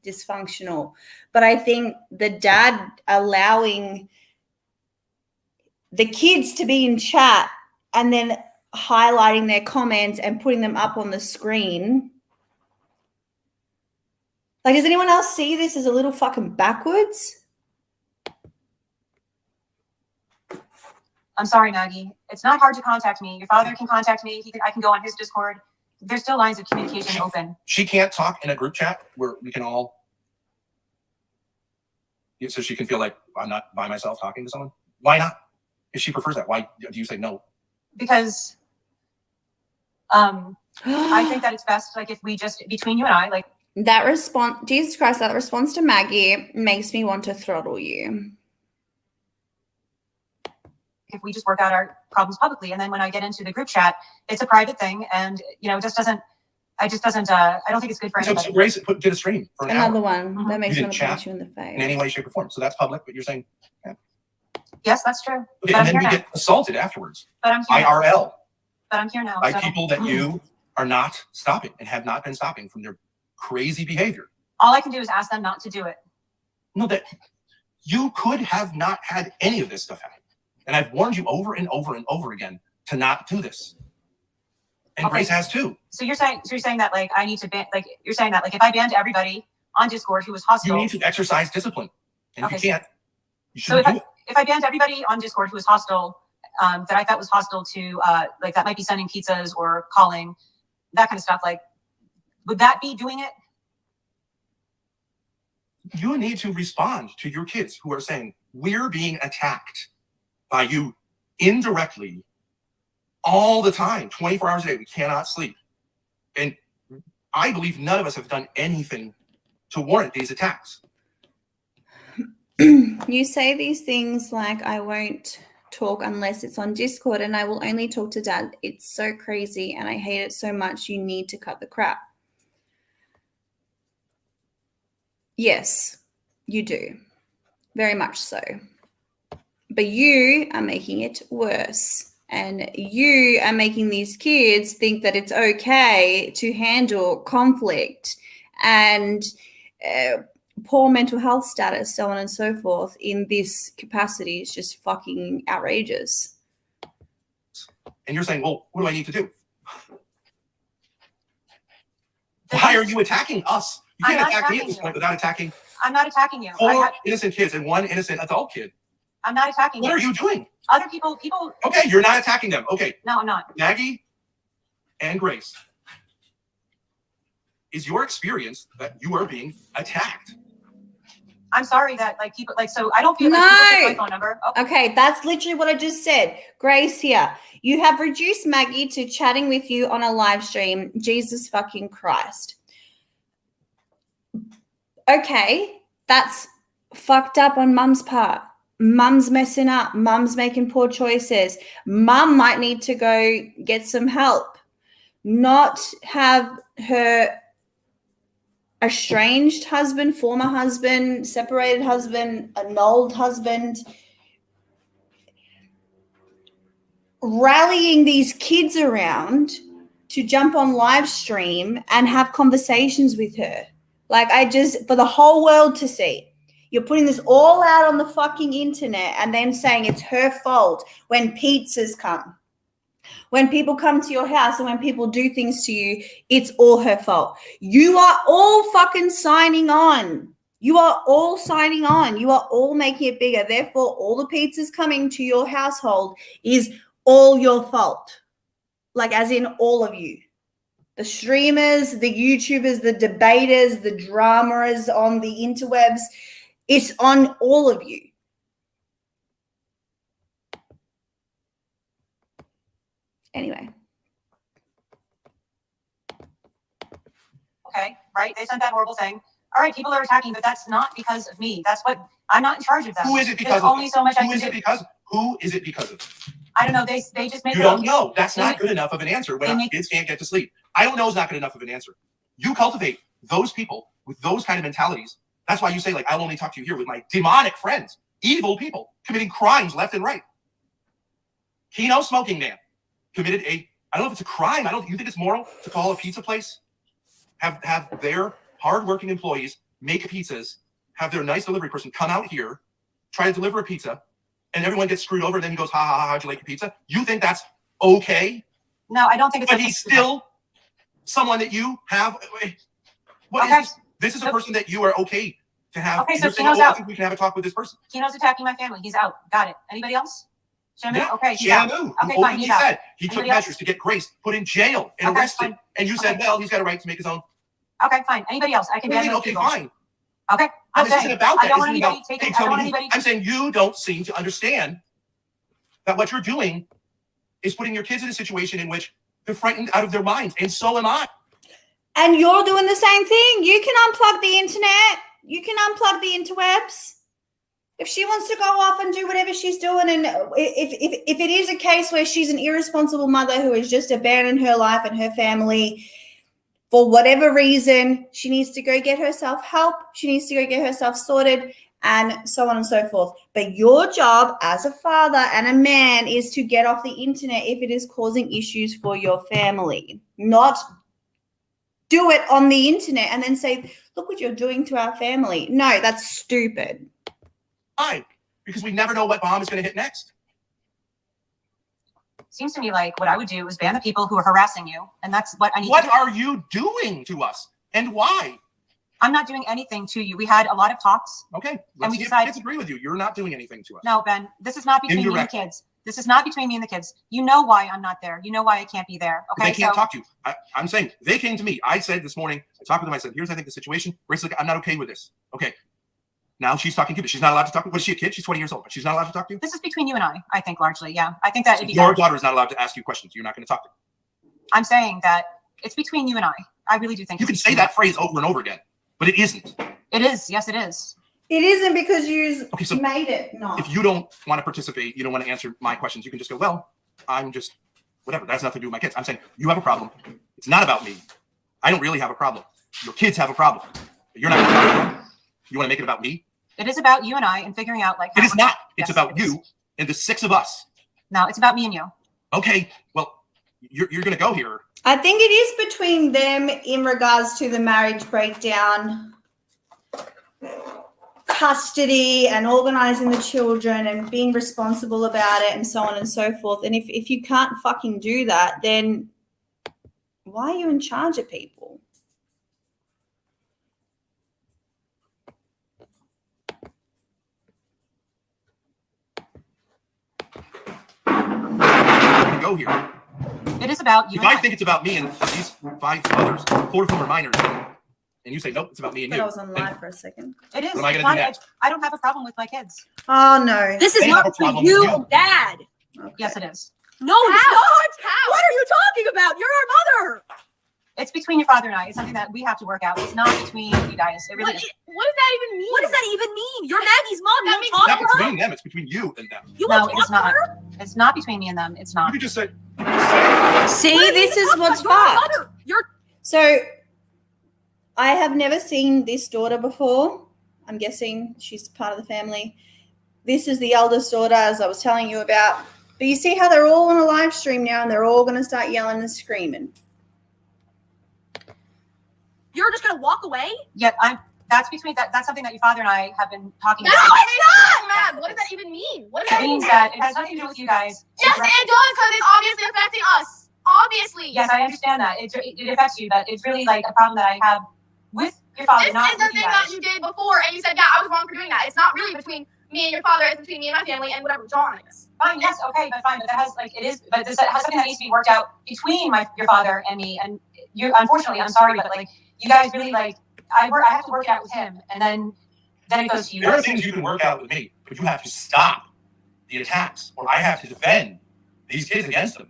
dysfunctional. But I think the dad allowing the kids to be in chat and then highlighting their comments and putting them up on the screen. Like, does anyone else see this as a little fucking backwards? I'm sorry, Maggie. It's not hard to contact me. Your father can contact me. I can go on his Discord. There's still lines of communication open. She can't talk in a group chat where we can all, so she can feel like I'm not by myself talking to someone. Why not? If she prefers that, why do you say no? Because I think that it's best, like, if we just, between you and I, like, that response, Jesus Christ, that response to Maggie makes me want to throttle you. If we just work out our problems publicly, and then when I get into the group chat, it's a private thing, and you know, it just doesn't. I don't think it's good for anybody. So Grace did a stream for another hour. one that makes you me didn't want to punch chat you in the face. in any way, shape, or form. So that's public, but you're saying, yeah. Yes, that's true. Okay, and then we get assaulted afterwards. But I'm here IRL. now. But I'm here now. By so. people that you are not stopping and have not been stopping from their crazy behavior. All I can do is ask them not to do it. No, that you could have not had any of this stuff happen. And I've warned you over and over and over again to not do this. And Okay. Grace has too. So you're saying that like I need to ban, like you're saying that like if I banned everybody on Discord who was hostile, You need to exercise discipline. And if Okay, you can't, you so shouldn't do it. if I banned everybody on Discord who was hostile, that I thought was hostile to like that might be sending pizzas or calling, that kind of stuff, like would that be doing it? You need to respond to your kids who are saying, we're being attacked by you indirectly all the time, 24 hours a day. We cannot sleep. And I believe none of us have done anything to warrant these attacks. You say these things like, I won't talk unless it's on Discord and I will only talk to dad. It's so crazy and I hate it so much. You need to cut the crap. Yes, you do. Very much so. But you are making it worse. And you are making these kids think that it's okay to handle conflict and poor mental health status, so on and so forth, in this capacity. Is just fucking outrageous. And you're saying, well, what do I need to do? Why are you attacking us? You can't attack me at this point without attacking I'm not attacking you. 4 innocent kids and 1 innocent adult kid. I'm not attacking What you. are you doing? Other people. Okay, you're not attacking them. Okay. No, I'm not. Maggie and Grace, is your experience that you are being attacked? I'm sorry that like people like so I don't feel like people take my phone number. Oh. Okay, that's literally what I just said. Grace here. You have reduced Maggie to chatting with you on a live stream. Jesus fucking Christ. Okay, that's fucked up on mum's part. Mum's messing up. Mum's making poor choices. Mum might need to go get some help. Not have her estranged husband, former husband, separated husband, annulled husband rallying these kids around to jump on live stream and have conversations with her. Like, for the whole world to see. You're putting this all out on the fucking internet and then saying it's her fault when pizzas come. When people come to your house and when people do things to you, it's all her fault. You are all fucking signing on. You are all signing on. You are all making it bigger. Therefore, all the pizzas coming to your household is all your fault. Like, as in all of you. The streamers, the YouTubers, the debaters, the dramas on the interwebs, it's on all of you. Anyway. Okay, right? They sent that horrible thing. All right, people are attacking, but that's not because of me. That's what I'm not in charge of them. Who is it because There's of? only so much I Who can is it do. because? Who is it because of? I don't know. They just made You their don't own. know. That's not good enough of an answer when They our make- kids can't get to sleep. I don't know is not good enough of an answer. You cultivate those people with those kind of mentalities. That's why you say, like, I'll only talk to you here with my demonic friends, evil people committing crimes left and right. Keno Smoking Man committed I don't know if it's a crime. You think it's moral to call a pizza place, have their hardworking employees make pizzas, have their nice delivery person come out here, try to deliver a pizza, and everyone gets screwed over, and then he goes, ha, ha, ha, how'd you like your pizza? You think that's okay? No, I don't think it's. But he's still someone that you have. What is this? This is a person that you are okay to have. Okay, so you're saying, Keno's I out. think we can have a talk with this person. Keno's attacking my family. He's out. Got it. Anybody else? Shamu? Yeah. Okay, he's out. Shamu, Okay, who fine. openly He's out. said he took Anybody else? measures to get Grace put in jail and Okay, arrested. fine. And you said, Okay. well, he's got a right to make his own. Okay, fine. Anybody else? I can ban those Okay, people. fine. Okay. But I'm this isn't saying, about I that. don't This want isn't anybody about, taking. hey, I don't tell want me anybody. I'm saying you don't seem to understand that what you're doing is putting your kids in a situation in which they're frightened out of their minds, and so am I. And you're doing the same thing. You can unplug the internet. You can unplug the interwebs. If she wants to go off and do whatever she's doing, and if it is a case where she's an irresponsible mother who has just abandoned her life and her family for whatever reason, she needs to go get herself help. She needs to go get herself sorted, and so on and so forth. But your job as a father and a man is to get off the internet if it is causing issues for your family, not do it on the internet and then say, look what you're doing to our family. No, that's stupid. Why? Because we never know what bomb is going to hit next. Seems to me like what I would do is ban the people who are harassing you, and that's what I need. What to do. are you doing to us, and why? I'm not doing anything to you. We had a lot of talks. Okay, and we see if decided. disagree with you. You're not doing anything to us. No, Ben, this is not between me and the Indirect. kids. This is not between me and the kids. You know why I'm not there. You know why I can't be there. Okay, They can't talk to you. I'm saying they came to me. I said this morning, I talked with them. I said, here's, I think, the situation. Grace is like, I'm not okay with this. Okay. Now she's talking to you, but she's not allowed to talk to you. Was she a kid? She's 20 years old, but she's not allowed to talk to you? This is between you and I think, largely. Yeah. I think that it'd be Your better. daughter is not allowed to ask you questions. You're not going to talk to her. I'm saying that it's between you and I. I really do think You can say that phrase over and over again, but it isn't. It is. Yes, it is. It isn't because you Okay, so made it. No. If you don't want to participate, you don't want to answer my questions, you can just go, well, I'm just, whatever. That's nothing to do with my kids. I'm saying you have a problem. It's not about me. I don't really have a problem. Your kids have a problem. But you're not going to talk to them. You want to make it about me? It is about you and I and figuring out like. It is not. It's Yes, about it is. you and the six of us. No, it's about me and you. Okay, well, you're going to go here. I think it is between them in regards to the marriage breakdown, custody and organizing the children and being responsible about it and so on and so forth. And if you can't fucking do that, then why are you in charge of people? Go here. It is about you. If I think it's about me and these 5 others, 4 of whom are minors, and you say, nope, it's about me and But you. I was on live for a second. It is. What am I gonna Fine, do next? I don't have a problem with my kids. Oh, no. This is They have not a problem between you with you. and Dad. Okay. Yes, it is. No, it's not. What are you talking about? You're our mother. It's between your father and I. It's something that we have to work out. It's not between you guys. It really What, is. what does that even mean? What does that even mean? You're Maggie's mom. You It's talk not to her. between them, it's between you and them. You No, won't it talk is to not. her. It's not between me and them. It's not. You could just say, See, What are you this is talking what's about? You're our fucked. mother. You're So I have never seen this daughter before. I'm guessing she's part of the family. This is the eldest daughter, as I was telling you about. But you see how they're all on a live stream now and they're all going to start yelling and screaming. You're just gonna walk away? Yeah, that's something that your father and I have been talking No, about. it's not, Matt. What does that even mean? What does that It means mean? that it has nothing to do with you guys. Yes, it does, because it's obviously affecting us. Obviously. Yes, I understand that. It affects you, but it's really like a problem that I have with your father, This not is the with you thing guys. that you did before, and you said, yeah, I was wrong for doing that. It's not really between me and your father. It's between me and my family and whatever John is. Fine, yes, okay, but fine, but that has this has something that needs to be worked out between your father and me. And you, unfortunately, I'm sorry, but like you guys really like I have to work it out with him, and then it goes to you. There are things you can work out with me, but you have to stop the attacks, or I have to defend these kids against them.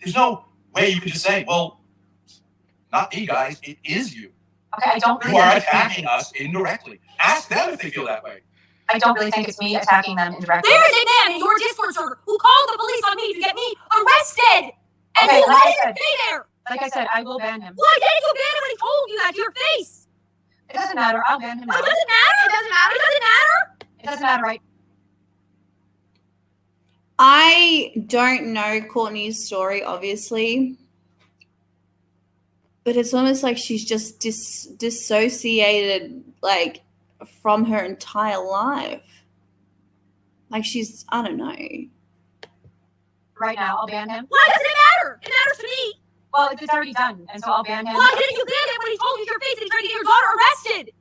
There's no way you can just say, well, not me, guys, it is you. Okay, I don't really You are think attacking us indirectly. Ask them if they feel that way. I don't really think it's me attacking them indirectly. There is a man in your Discord server who called the police on me to get me arrested, and Okay, you like I let him said- stay there. Like I said, I will ban him. Why didn't you ban him when he told you that to your face? It doesn't matter. I'll ban him now. It doesn't matter. It doesn't matter. It doesn't matter. It doesn't matter, right? I don't know Courtney's story, obviously, but it's almost like she's just dissociated, like, from her entire life. Like she's, I don't know. Right now, I'll ban him. Why doesn't it matter? It matters to me. Well, it's already done, and so I'll ban him. Why didn't you ban him when he told you to your face that he tried to get your daughter arrested?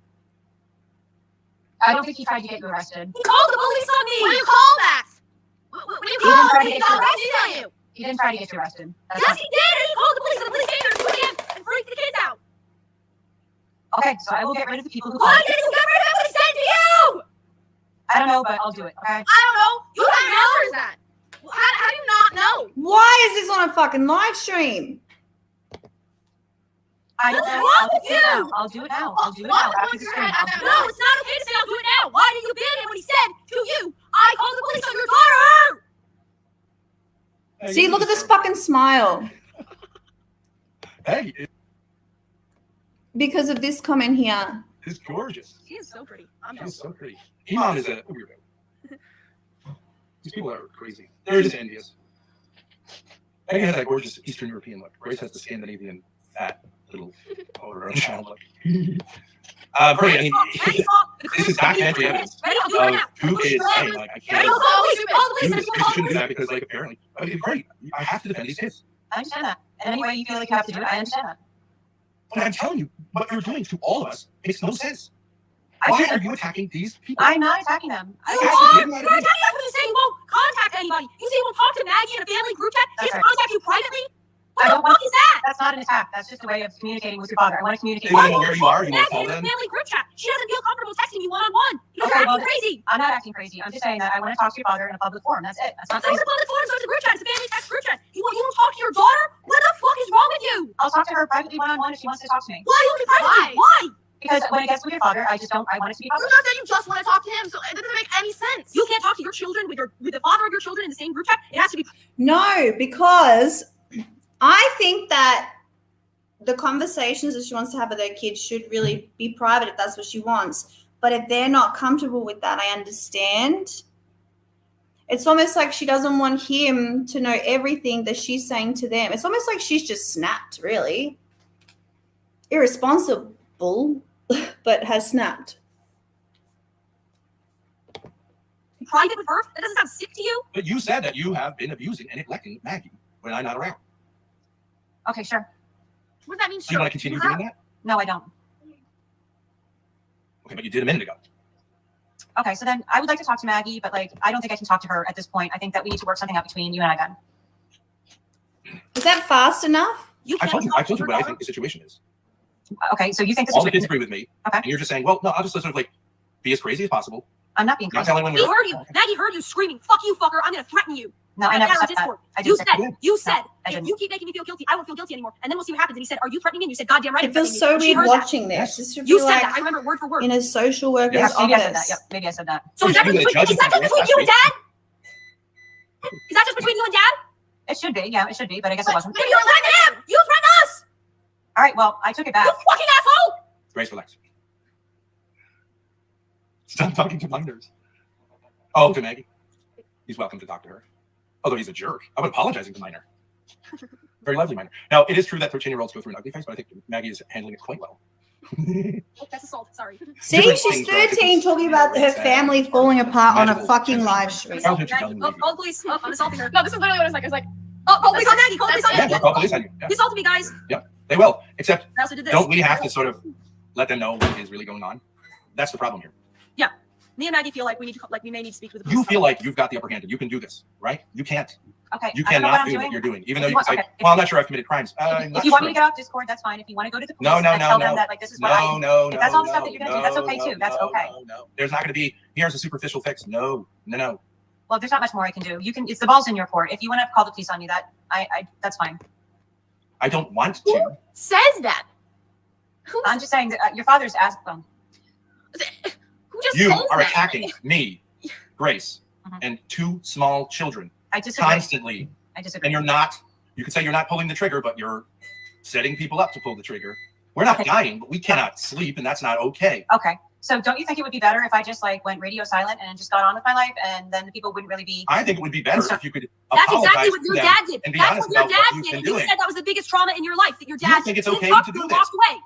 I don't think he tried to get you arrested. He called the police on me. What do you call that? What do you He call didn't try it? to He get got you arrested on you. He didn't try to get you arrested. That's Yes, not- he did. And he called the police, and the police came there and him and freaked the kids out. Okay, so I will get rid of the people who Why called. didn't you get rid of him when he said to you? I don't know, but I'll do it, okay? I don't know. You have an answer to that. How do you not know? Why is this on a fucking live stream? I don't What's know. wrong I'll with do it now. you? I'll do it now. I'll do it What's now. wrong After with the your stream. head? I'll do it No, now. it's not okay to say I'll do it now. Why did you ban him when he said to you, I called the police on your daughter? See, look at this fucking smile. Hey, Because of this comment here. it's gorgeous. She is so pretty. She's so pretty. Iman is a weirdo. These people are crazy. They're just envious. Megan has that gorgeous Eastern European look. Grace has the Scandinavian fat little older child look. Bernie, I mean, this is documentary evidence of two kids saying, like, I can't do this. You shouldn't do that because, like, apparently, I mean, Bernie, I have to defend these kids. I understand that. And any way you feel like you have to do it, I understand that. But I'm telling you, what you're doing to all of us makes no sense. I Why did- are you attacking these people? I'm not attacking them. You are! You're attacking us when you say you won't contact anybody. You say you won't talk to Maggie in a family group chat. She That's doesn't right. contact you privately? What I the don't want- fuck is that? That's not an attack. That's just a way of communicating with your father. I want to communicate. They want to know where you are. You want to Maggie call in a them. family group chat. She doesn't feel comfortable texting you one-on-one. You're Okay, acting well, crazy. I'm not acting crazy. I'm just saying that I want to talk to your father in a public forum. That's it. That's not So it's crazy. a public forum, so it's a group chat. It's a family text group chat. You don't talk to your daughter? What the fuck is wrong with you? I'll talk to her privately one-on-one if she wants to talk to me. Why only privately? Why? Because when it gets with your father, I want it to be You're public. not saying you just want to talk to him, so it doesn't make any sense. You can't talk to your children with the father of your children in the same group chat. It has to be. No, because I think that the conversations that she wants to have with her kids should really be private if that's what she wants. But if they're not comfortable with that, I understand. It's almost like she doesn't want him to know everything that she's saying to them. It's almost like she's just snapped, really. Irresponsible, but has snapped. Private with her? That doesn't sound sick to you? But you said that you have been abusing and neglecting Maggie when I'm not around. Okay, sure. What does that mean? Do you want to continue doing that? No, I don't. Okay, but you did a minute ago. Okay, so then I would like to talk to Maggie, but like I don't think I can talk to her at this point. I think that we need to work something out between you and I, Ben. Is that fast enough? You I can't told talk you to what her I daughter? think the situation is. Okay, so you think this All the is kids agree with me. Okay. And you're just saying, well, no, I'll just sort of like be as crazy as possible. I'm not being Not crazy. telling when We you're. heard you. Maggie heard you screaming, fuck you, fucker. I'm going to threaten you. No, I never Down on said that. Discord. I You didn't said, say that. you said, I if didn't. you keep making me feel guilty, I won't feel guilty anymore. And then we'll see what happens. And he said, are you threatening me? And you said, goddamn right. It I'm feels threatening so you. She weird heard that. watching this. This should You be said like that. I remember word for word. in a social worker's Yes, Maybe I said that. office. Yep, maybe I said that. So is that Maybe the between, judge is that just is between you and Dad? Is that just between you and Dad? It should be, yeah, it should be, but I guess it wasn't. But you threatened him. You threatened us. All right, well, I took it back. You fucking asshole. Grace, relax. Stop talking to minors. Oh, to Maggie. He's welcome to talk to her. although he's a jerk. I'm apologizing to minor. Very lovely minor. Now, it is true that 13-year-olds go through an ugly phase, but I think Maggie is handling it quite well. Oh, that's assault. Sorry. See, she's 13 talking about her family falling apart on a fucking live stream. Call the police. Oh, I'm assaulting her. No, this is literally what it was like. I was like, oh, call the police on Maggie. Call the police on Maggie. Yeah, call police on you. Yeah. He assaulted me, guys. Yeah, they will. Except, I also did this. don't we have to sort of let them know what is really going on? That's the problem here. Yeah. Me and Maggie feel like we may need to speak with the police. You feel like you've got the upper hand and you can do this, right? You can't. Okay. You I don't know cannot what do I'm what you're doing. doing, even though you can say, Okay. well, I'm not sure I've committed crimes. If you want me to get off Discord, that's fine. If you want to go to the police No, and tell them that like this is what if that's all the stuff that you're gonna do, that's okay too. That's okay. No. There's not going to be, here's a superficial fix. No. Well, there's not much more I can do. You can. It's the ball's in your court. If you want to call the police on you, that that's fine. I don't want Who to. says that? I'm just saying that your father's asked them. Who just You told are that? attacking me, Grace, and 2 small children I disagree. constantly. I disagree. And you're not, you could say you're not pulling the trigger, but you're setting people up to pull the trigger. We're not dying, but we cannot sleep, and that's not okay. Okay. So don't you think it would be better if I just like went radio silent and just got on with my life, and then the people wouldn't really be? I think it would be better if you could That's apologize exactly what to your them dad did. and be That's honest what your about dad what you've did. been And you doing. said that was the biggest trauma in your life, that your You dad think it's didn't okay talk to you do and this? walked away.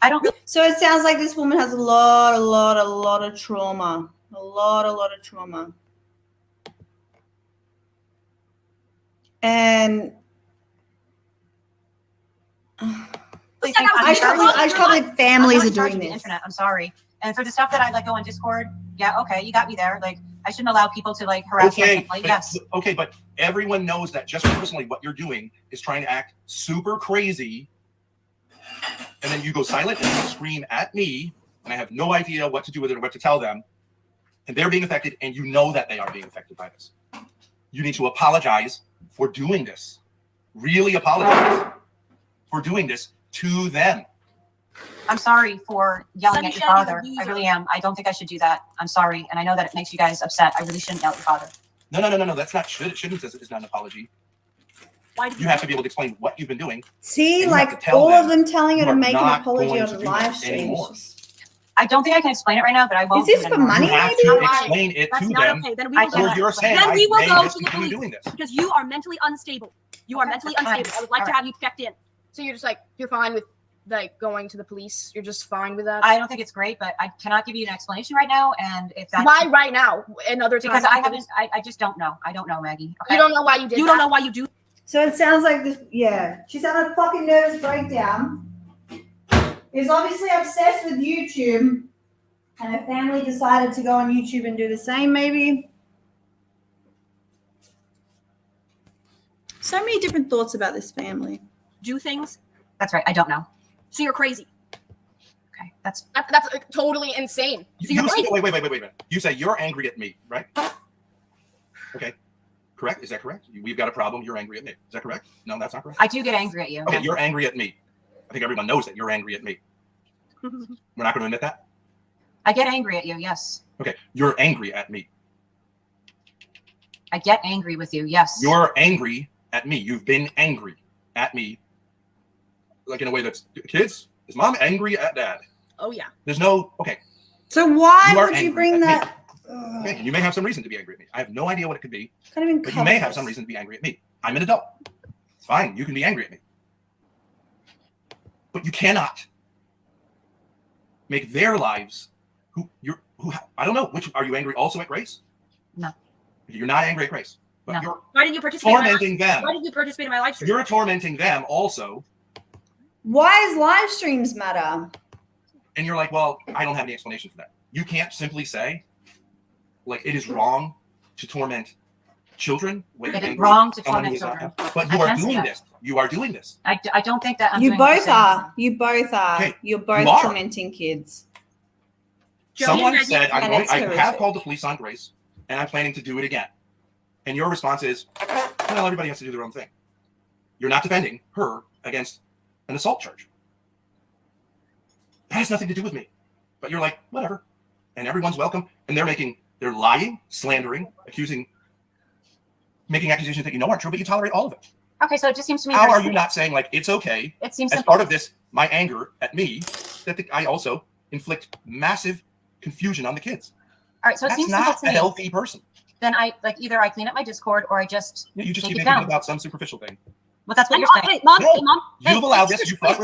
I don't. So it sounds like this woman has a lot of trauma. A lot of trauma. And I just can't believe families are doing this. Internet. I'm sorry. And for the stuff that I like go on Discord, yeah, okay, you got me there. Like I shouldn't allow people to like harass me. Like, yes. Okay, but everyone knows that just personally what you're doing is trying to act super crazy, and then you go silent and you scream at me, and I have no idea what to do with it or what to tell them, and they're being affected, and you know that they are being affected by this. You need to apologize for doing this. Really apologize for doing this to them. I'm sorry for yelling at your Sunshine, father. you're a I really am. I don't think I should do that. I'm sorry, and I know that it makes you guys upset. I really shouldn't yell at your father. No. That's not should. It shouldn't. It's not an apology. Why did You have to be able to explain what you've been doing. See, And you have like to tell all them of them telling her you to are make an not apology going on to a do live that stream. anymore. I don't think I can explain it right now, but I won't. Is this do it for anymore. money, You have maybe? to explain it That's to not them. okay. Then we I will can't. go. Or you're saying Then I we will may go just to the continue police doing this. because you are mentally unstable. You are mentally unstable. I would like to have you checked in. So you're just like, you're fine with like going to the police? You're just fine with that? I don't think it's great, but I cannot give you an explanation right now. And if that's Why right now? Another time? because I haven't. I just don't know. I don't know, Maggie. Okay? You don't know why you did You that? don't know why you do. So it sounds like this. Yeah, she's having a fucking nervous breakdown. Is obviously obsessed with YouTube, and her family decided to go on YouTube and do the same. Maybe. So many different thoughts about this family. Do things. That's right. I don't know. So you're crazy. Okay, that's That's like, totally insane. So You you're say, crazy. wait a minute. You say you're angry at me, right? Okay. Correct? Is that correct? We've got a problem. You're angry at me. Is that correct? No, that's not correct. I do get angry at you. Okay, you're angry at me. I think everyone knows that you're angry at me. We're not going to admit that? I get angry at you. Yes. Okay, you're angry at me. I get angry with you. Yes. You're angry at me. You've been angry at me. Like in a way that's, kids, is mom angry at dad? Oh yeah. There's no, okay. So why You are would you angry bring at me. that? Okay, you may have some reason to be angry at me. I have no idea what it could be, Can't even but you may cover have this. some reason to be angry at me. I'm an adult. It's fine. You can be angry at me. But you cannot make their lives I don't know, which are you angry also at Grace? No. You're not angry at Grace. But No. you're Why didn't you participate? tormenting them. Why didn't you participate in my live stream? You're tormenting them also. Why does live streams matter? And you're like, well, I don't have any explanation for that. You can't simply say, like, it is wrong to torment children. It is wrong to someone torment who is not- children. But I you are can say doing that. this. You are doing this. I don't think that I'm You doing what you're both saying. are. You both are. Okay, You're both you are. tormenting kids. Someone said, And it's I have horrific. called the police on Grace, and I'm planning to do it again. And your response is, well, everybody has to do their own thing. You're not defending her against an assault charge. That has nothing to do with me. But you're like, whatever. And everyone's welcome. And they're lying, slandering, making accusations that you know aren't true, but you tolerate all of it. Okay, so it just seems to me. How there's- are you not saying, like, it's okay, It seems as simple. part of this, my anger at me, that I also inflict massive confusion on the kids? All right, so it That's seems simple not to a me. healthy person. then I like either I clean up my Discord or I just You just take keep it making it down. about some superficial thing. Well, that's what you're saying. Hey, mom. No, Hey, mom. you've allowed this. You